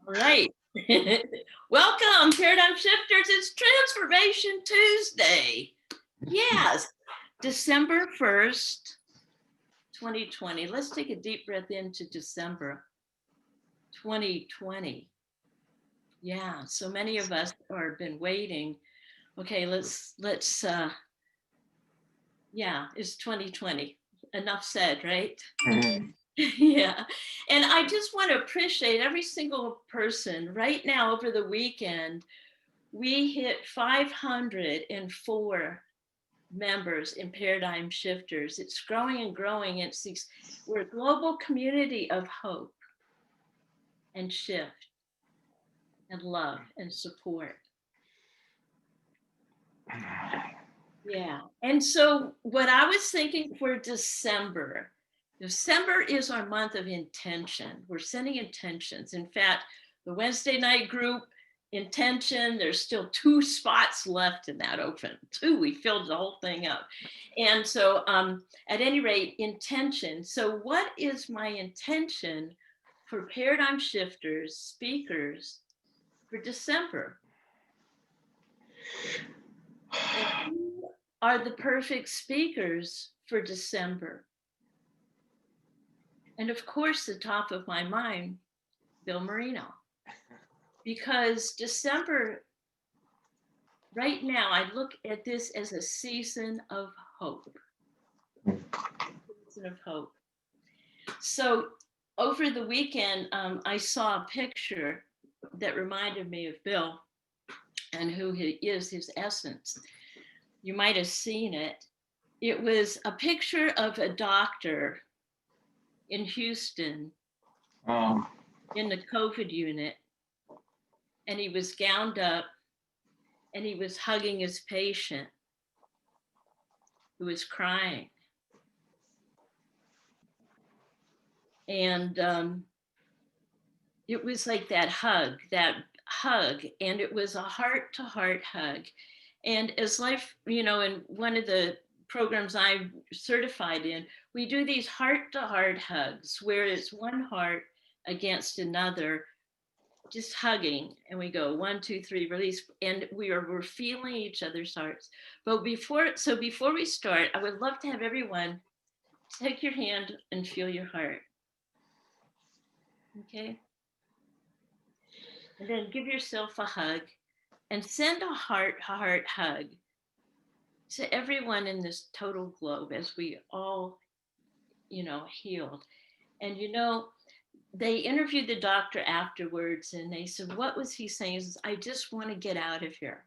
All right. Welcome, Paradigm Shifters. It's Transformation Tuesday. Yes, December 1st, 2020. Let's take a deep breath into December 2020. Yeah, so many of us have been waiting. Okay, yeah, it's 2020. Enough said, right? Yeah, and I just want to appreciate every single person. Right now, over the weekend, we hit 504 members in Paradigm Shifters. It's growing and growing. We're a global community of hope and shift and love and support. Yeah, and so what I was thinking for December is our month of intention. We're setting intentions. In fact, the Wednesday night group intention, there's still 2 spots left in that open. 2, we filled the whole thing up. And so at any rate, intention. So what is my intention for Paradigm Shifters speakers for December? And who are the perfect speakers for December? And of course, the top of my mind, Bill Marino. Because December, right now, I look at this as a season of hope. Season of hope. So over the weekend, I saw a picture that reminded me of Bill and who he is, his essence. You might have seen it. It was a picture of a doctor in Houston in the COVID unit, and he was gowned up and he was hugging his patient who was crying. And it was like that hug, and it was a heart-to-heart hug. And as life, in one of the programs I'm certified in, we do these heart-to-heart hugs where it's one heart against another, just hugging, and we go 1, 2, 3, release, and we're feeling each other's hearts. But before we start, I would love to have everyone take your hand and feel your heart. Okay? And then give yourself a hug and send a heart hug to everyone in this total globe as we all, healed. And, they interviewed the doctor afterwards and they said, what was he saying? He says, I just want to get out of here.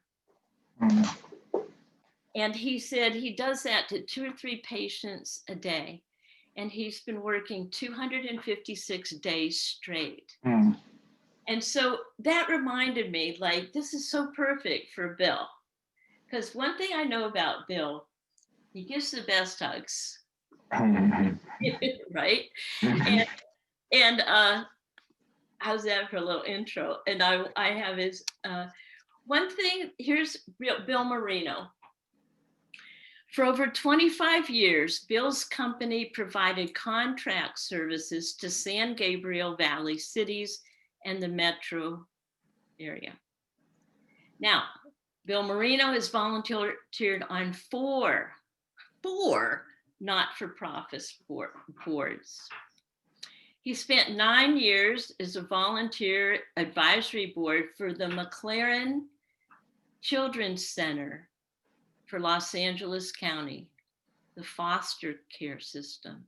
And he said he does that to 2 or 3 patients a day. And he's been working 256 days straight. And so that reminded me, like, this is so perfect for Bill. Because one thing I know about Bill, he gives the best hugs. Right? And how's that for a little intro? And I have his, one thing, here's Bill Marino. For over 25 years, Bill's company provided contract services to San Gabriel Valley cities and the metro area. Now, Bill Marino has volunteered on 4 not-for-profit boards. He spent 9 years as a volunteer advisory board for the McLaren Children's Center for Los Angeles County, the foster care system.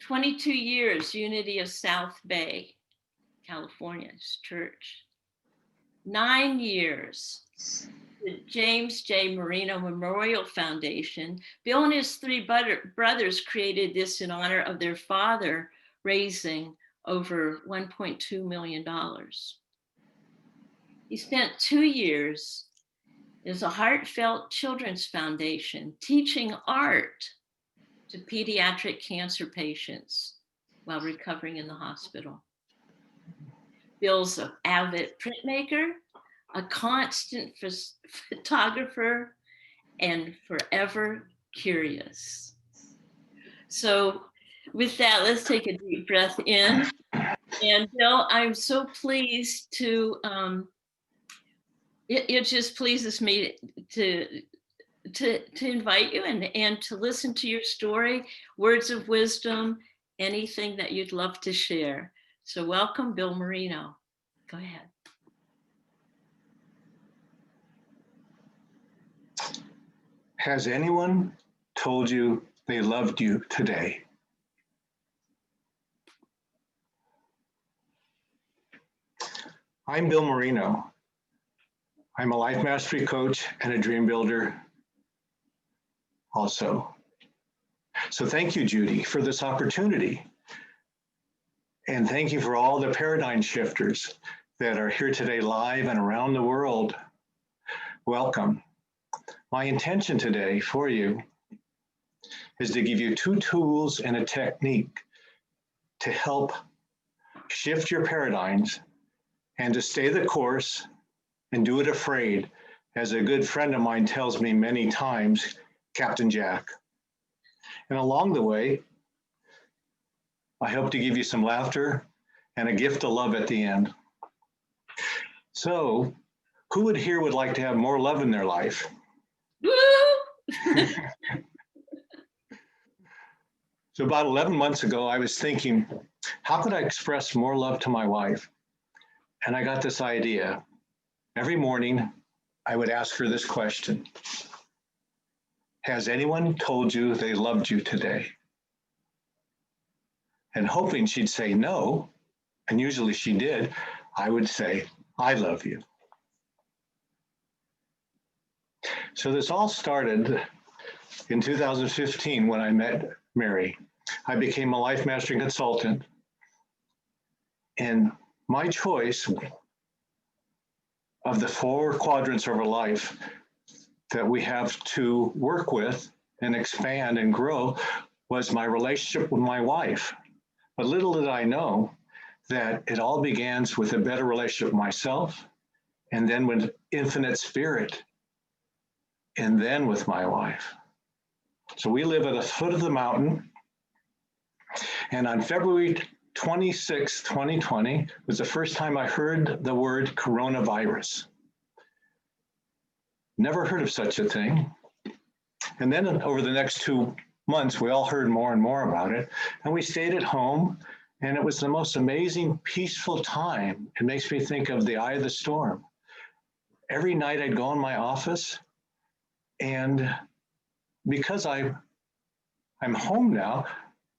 22 years, Unity of South Bay, California's church. 9 years, the James J. Marino Memorial Foundation. Bill and his 3 brothers created this in honor of their father, raising over $1.2 million. He spent 2 years as a heartfelt children's foundation, teaching art to pediatric cancer patients while recovering in the hospital. Bill's an avid printmaker, a constant photographer, and forever curious. So with that, let's take a deep breath in And Bill, I'm so pleased to, it just pleases me to invite you and to listen to your story, words of wisdom, anything that you'd love to share. So welcome, Bill Marino. Go ahead. Has anyone told you they loved you today? I'm Bill Marino. I'm a life mastery coach and a dream builder also. So thank you, Judy, for this opportunity. And thank you for all the paradigm shifters that are here today live and around the world. Welcome. My intention today for you is to give you 2 tools and a technique to help shift your paradigms and to stay the course and do it afraid, as a good friend of mine tells me many times, Captain Jack. And along the way, I hope to give you some laughter and a gift of love at the end. So, who would like to have more love in their life? Woo! So about 11 months ago, I was thinking, how could I express more love to my wife? And I got this idea. Every morning, I would ask her this question. Has anyone told you they loved you today? And hoping she'd say no, and usually she did, I would say, I love you. So this all started in 2015 when I met Mary. I became a life mastering consultant, and my choice of the 4 quadrants of our life that we have to work with and expand and grow was my relationship with my wife. But little did I know that it all begins with a better relationship with myself, and then with infinite spirit, and then with my wife. So we live at the foot of the mountain, and on February 26, 2020 was the first time I heard the word coronavirus. Never heard of such a thing. And then over the next 2 months, we all heard more and more about it. And we stayed at home, and it was the most amazing, peaceful time. It makes me think of the eye of the storm. Every night I'd go in my office, and because I'm home now,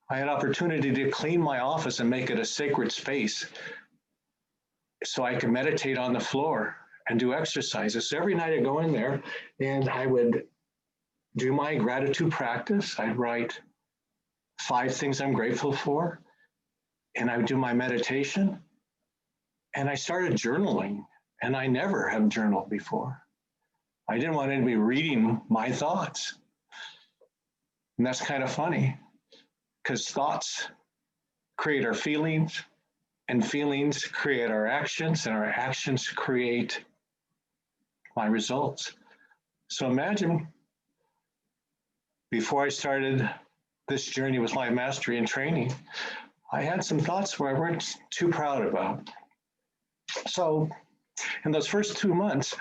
I had opportunity to clean my office and make it a sacred space so I could meditate on the floor and do exercises. So every night I go in there and I would do my gratitude practice. I'd write 5 things I'm grateful for, and I would do my meditation. And I started journaling, and I never have journaled before. I didn't want anybody reading my thoughts. And that's kind of funny, because thoughts create our feelings, and feelings create our actions, and our actions create my results. So imagine, before I started this journey with life mastery and training, I had some thoughts where I weren't too proud about. So in those first 2 months,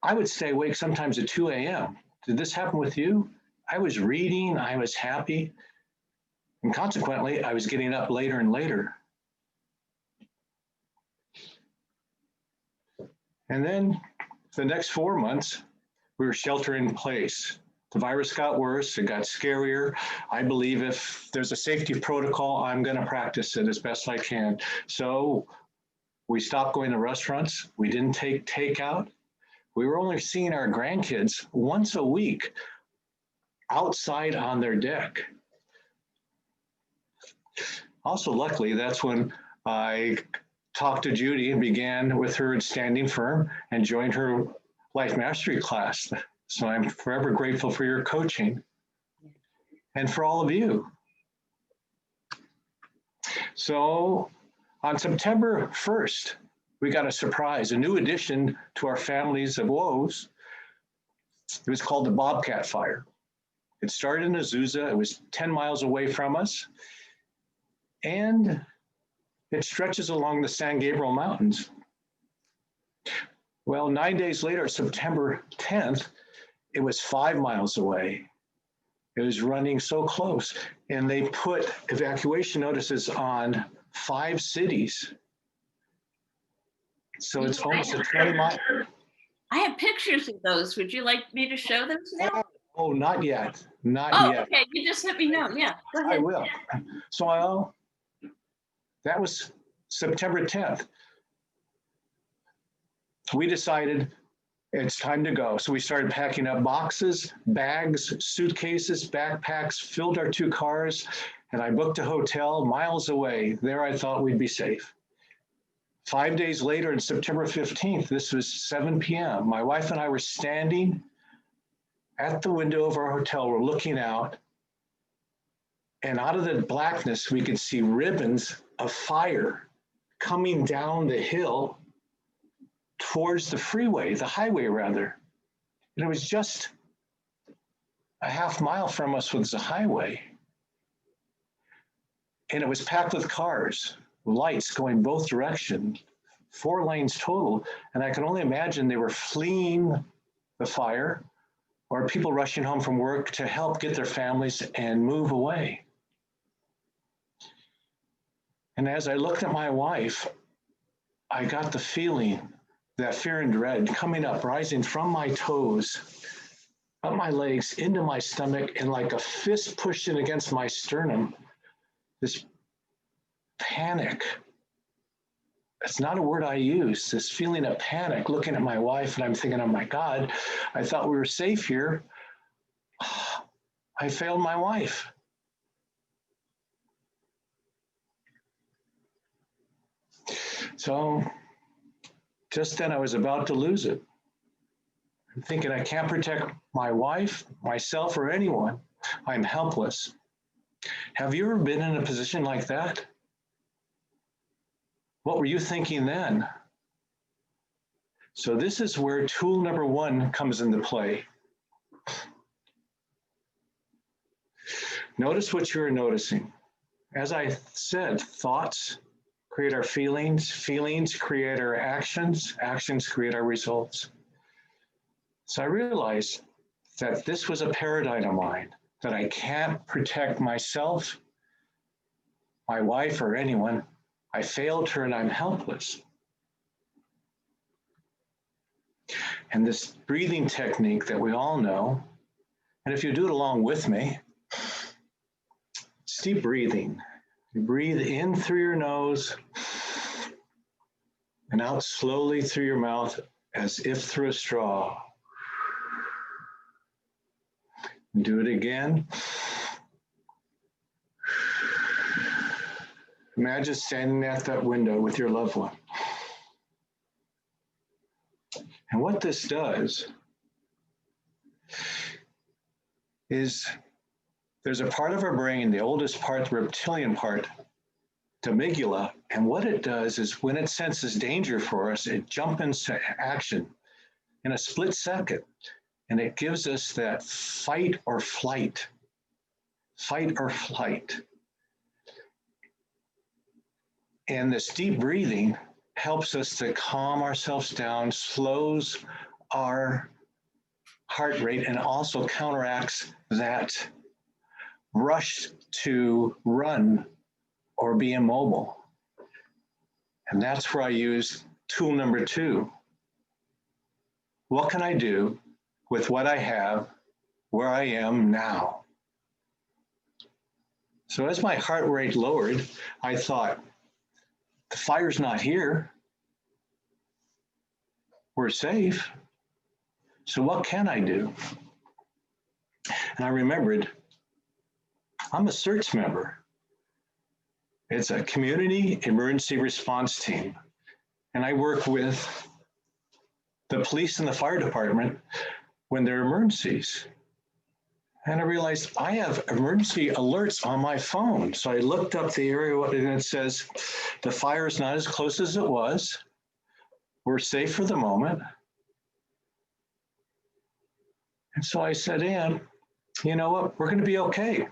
I would stay awake sometimes at 2 a.m. Did this happen with you? I was reading, I was happy, and consequently, I was getting up later and later. And then the next 4 months, we were sheltering in place. The virus got worse, it got scarier. I believe if there's a safety protocol, I'm gonna practice it as best I can. So we stopped going to restaurants, we didn't take takeout. We were only seeing our grandkids once a week outside on their deck. Also, luckily, that's when I talked to Judy and began with her standing firm and joined her life mastery class. So I'm forever grateful for your coaching and for all of you. So on September 1st, we got a surprise, a new addition to our families of woes. It was called the Bobcat Fire. It started in Azusa. It was 10 miles away from us. And It stretches along the San Gabriel Mountains. Well, 9 days later, September 10th, it was 5 miles away. It was running so close. And they put evacuation notices on 5 cities. So it's almost a 20-mile. I have pictures of those. Would you like me to show those now? Oh, not yet. Not Oh, yet. okay. You just let me know. Yeah, go I ahead. will. So that was September 10th. We decided it's time to go. So we started packing up boxes, bags, suitcases, backpacks, filled our 2 cars, and I booked a hotel miles away. There I thought we'd be safe. 5 days later, on September 15th, this was 7 p.m., my wife and I were standing at the window of our hotel. We're looking out, and out of the blackness, we could see ribbons of fire coming down the hill towards the freeway, the highway rather. And it was just a half mile from us was the highway. And it was packed with cars, lights going both directions, 4 lanes total. And I can only imagine they were fleeing the fire or people rushing home from work to help get their families and move away. And as I looked at my wife, I got the feeling that fear and dread coming up, rising from my toes, up my legs, into my stomach, and like a fist pushing against my sternum, this panic. It's not a word I use, this feeling of panic, looking at my wife, and I'm thinking, oh my God, I thought we were safe here. I failed my wife. So just then I was about to lose it. I'm thinking I can't protect my wife, myself, or anyone. I'm helpless. Have you ever been in a position like that? What were you thinking then? So this is where tool number 1 comes into play. Notice what you're noticing. As I said, thoughts create our feelings, feelings create our actions, actions create our results. So I realized that this was a paradigm of mine, that I can't protect myself, my wife, or anyone. I failed her and I'm helpless. And this breathing technique that we all know, and if you do it along with me, it's deep breathing. You breathe in through your nose and out slowly through your mouth as if through a straw. Do it again. Imagine standing at that window with your loved one. And what this does is there's a part of our brain, the oldest part, the reptilian part, the amygdala, and what it does is when it senses danger for us, it jumps into action in a split second, and it gives us that fight or flight. Fight or flight. And this deep breathing helps us to calm ourselves down, slows our heart rate, and also counteracts that rush to run or be immobile. And that's where I use tool number 2. What can I do with what I have, where I am now? So as my heart rate lowered, I thought, the fire's not here. We're safe. So what can I do? And I remembered, I'm a CERTS member. It's a community emergency response team. And I work with the police and the fire department when there are emergencies. And I realized I have emergency alerts on my phone. So I looked up the area and it says, the fire is not as close as it was. We're safe for the moment. And so I said, Ann, you know what, we're gonna be okay.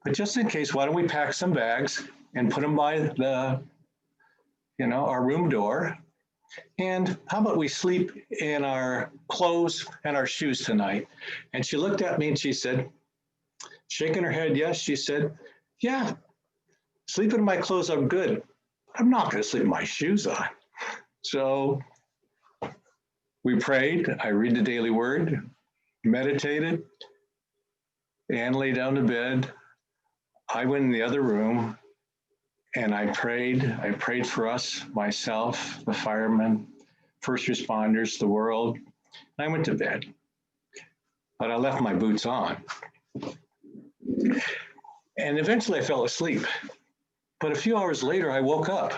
But just in case, why don't we pack some bags and put them by the our room door. And how about we sleep in our clothes and our shoes tonight? And she looked at me and she said, shaking her head, yes, she said, yeah, sleeping in my clothes, I'm good. I'm not going to sleep in my shoes on. So we prayed. I read the daily word, meditated, and lay down to bed. I went in the other room and I prayed. I prayed for us, myself, the firemen, first responders, the world. I went to bed, but I left my boots on. And eventually I fell asleep. But a few hours later, I woke up.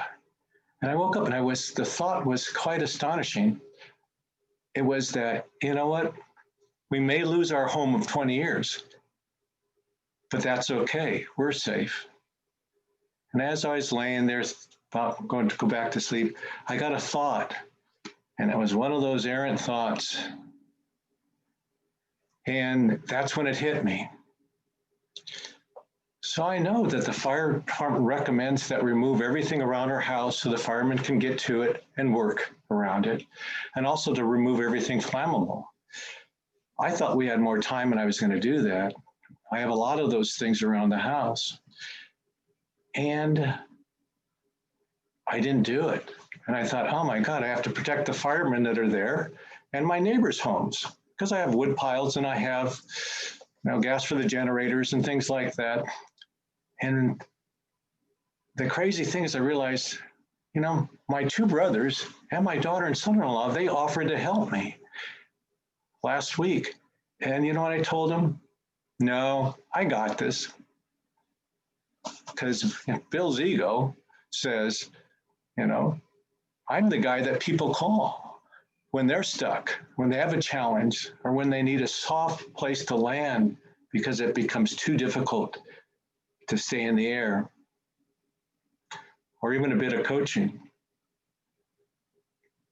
And I woke up and the thought was quite astonishing. It was that, you know what? We may lose our home of 20 years, but that's okay. We're safe. And as I was laying there, going to go back to sleep, I got a thought. And it was one of those errant thoughts. And that's when it hit me. So I know that the fire department recommends that we remove everything around our house so the firemen can get to it and work around it, and also to remove everything flammable. I thought we had more time and I was going to do that. I have a lot of those things around the house. And I didn't do it. And I thought, oh my God, I have to protect the firemen that are there and my neighbors' homes, because I have wood piles and I have gas for the generators and things like that. And the crazy thing is I realized, my two brothers and my daughter and son-in-law, they offered to help me last week. And you know what I told them? No, I got this. Because Bill's ego says, I'm the guy that people call when they're stuck, when they have a challenge, or when they need a soft place to land because it becomes too difficult to stay in the air, or even a bit of coaching.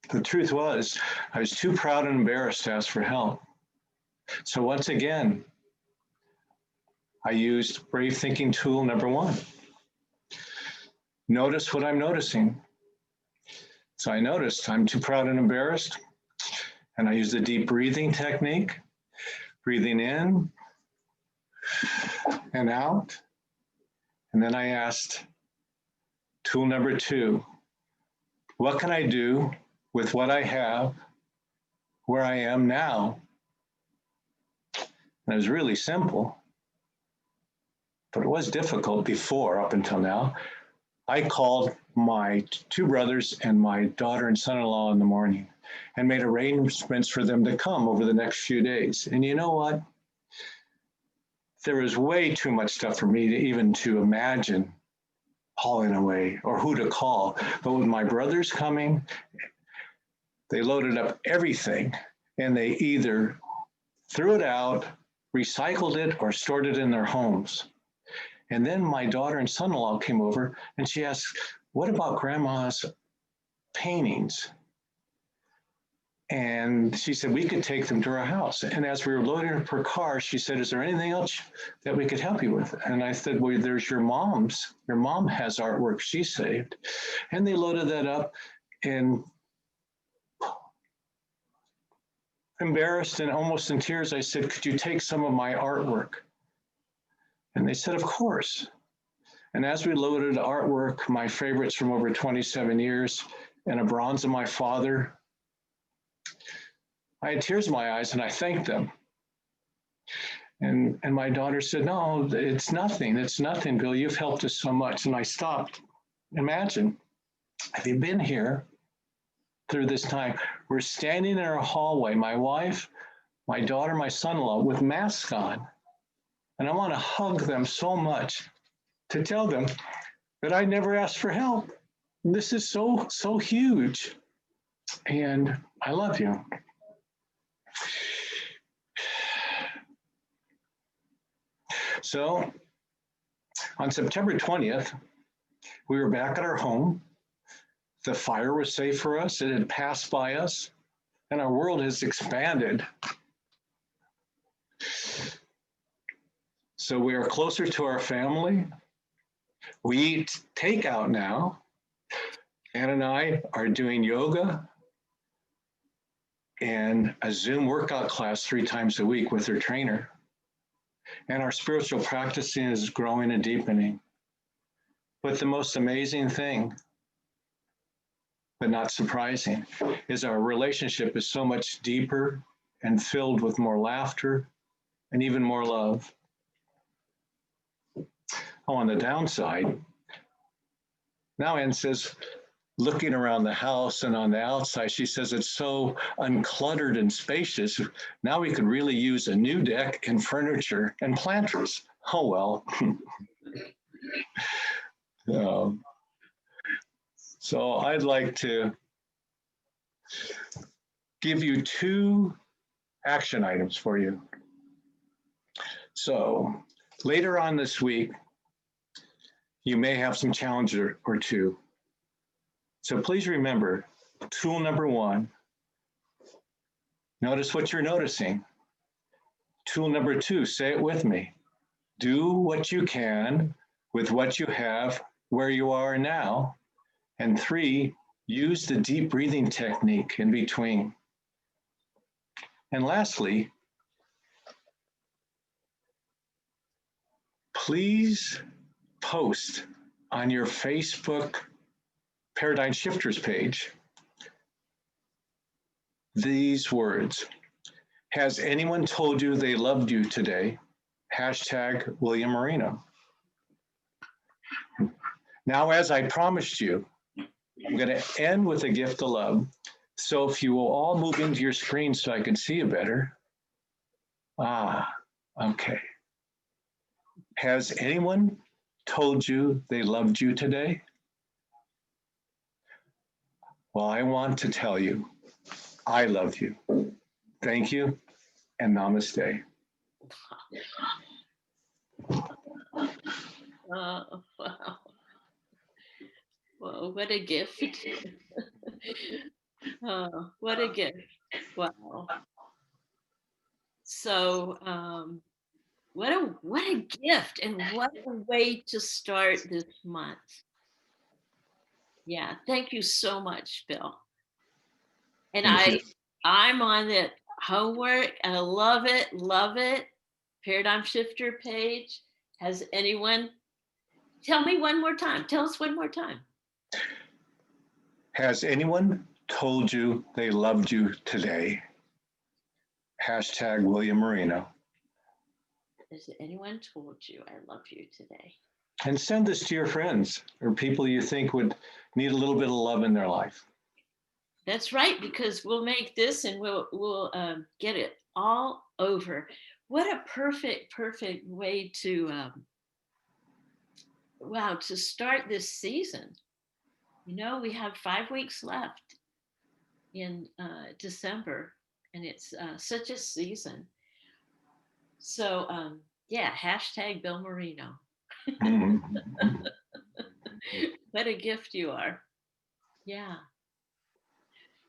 The truth was, I was too proud and embarrassed to ask for help. So once again, I used brave thinking tool number 1. Notice what I'm noticing. So I noticed I'm too proud and embarrassed, and I used the deep breathing technique, breathing in and out. And then I asked, tool number 2, what can I do with what I have where I am now? And it was really simple, but it was difficult before, up until now. I called my two brothers and my daughter and son-in-law in the morning and made arrangements for them to come over the next few days. And you know what? There was way too much stuff for me to even to imagine hauling away or who to call. But with my brothers coming, they loaded up everything and they either threw it out, recycled it, or stored it in their homes. And then my daughter and son-in-law came over and she asked, what about grandma's paintings? And she said, we could take them to her house. And as we were loading up her car, she said, is there anything else that we could help you with? And I said, well, there's your mom's. Your mom has artwork she saved. And they loaded that up, and embarrassed and almost in tears, I said, could you take some of my artwork? And they said, of course. And as we loaded artwork, my favorites from over 27 years, and a bronze of my father, I had tears in my eyes and I thanked them. And my daughter said, no, it's nothing. It's nothing, Bill. You've helped us so much. And I stopped. Imagine, have you been here through this time? We're standing in our hallway, my wife, my daughter, my son-in-law, with masks on. And I want to hug them so much to tell them that I never asked for help. This is so huge. And I love you. So on September 20th, we were back at our home. The fire was safe for us. It had passed by us, and our world has expanded. So we are closer to our family. We eat takeout now, Ann and I are doing yoga and a Zoom workout class 3 times a week with her trainer. And our spiritual practicing is growing and deepening. But the most amazing thing, but not surprising, is our relationship is so much deeper and filled with more laughter and even more love. Oh, on the downside, now Ann says, looking around the house and on the outside, she says it's so uncluttered and spacious. Now we could really use a new deck and furniture and planters. Oh, well. So I'd like to give you 2 action items for you. So later on this week, you may have some challenges or 2. So please remember, tool number 1, notice what you're noticing. Tool number 2, say it with me. Do what you can with what you have where you are now. And 3, use the deep breathing technique in between. And lastly, please post on your Facebook Paradigm Shifters page these words. Has anyone told you they loved you today? Hashtag William Marino. Now, as I promised you, I'm going to end with a gift of love. So if you will all move into your screen so I can see you better. Okay. Has anyone told you they loved you today? Well, I want to tell you, I love you. Thank you, and namaste. Wow. Well, what a gift. Oh, what a gift. Wow. So what a gift, and what a way to start this month. Yeah, thank you so much, Bill. And I'm on the homework. I love it, love it. Paradigm Shifter page. Has anyone, tell me one more time. Tell us one more time. Has anyone told you they loved you today? Hashtag William Marino. Has anyone told you I love you today? And send this to your friends or people you think would need a little bit of love in their life. That's right, because we'll make this and we'll get it all over. What a perfect way to to start this season. You know, we have 5 weeks left in December, and it's such a season. So yeah, hashtag Bill Marino. What a gift you are. Yeah.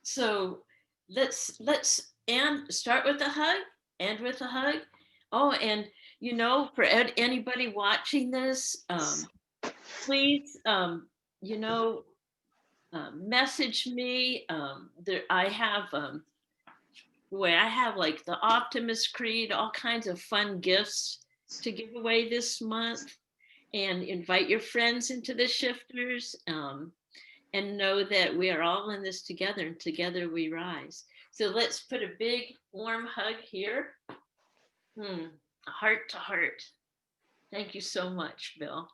So let's start with a hug, end with a hug. Oh, and you know, for anybody watching this, please, message me. I have like the Optimist Creed, all kinds of fun gifts to give away this month, and invite your friends into the shifters. And know that we are all in this together, and together we rise. So let's put a big warm hug here. Heart to heart. Thank you so much, Bill.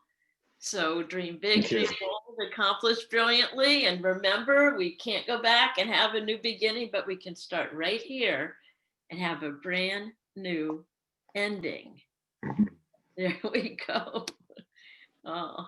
So dream big, dream bold, accomplish brilliantly. And remember, we can't go back and have a new beginning, but we can start right here and have a brand new ending. There we go. Oh.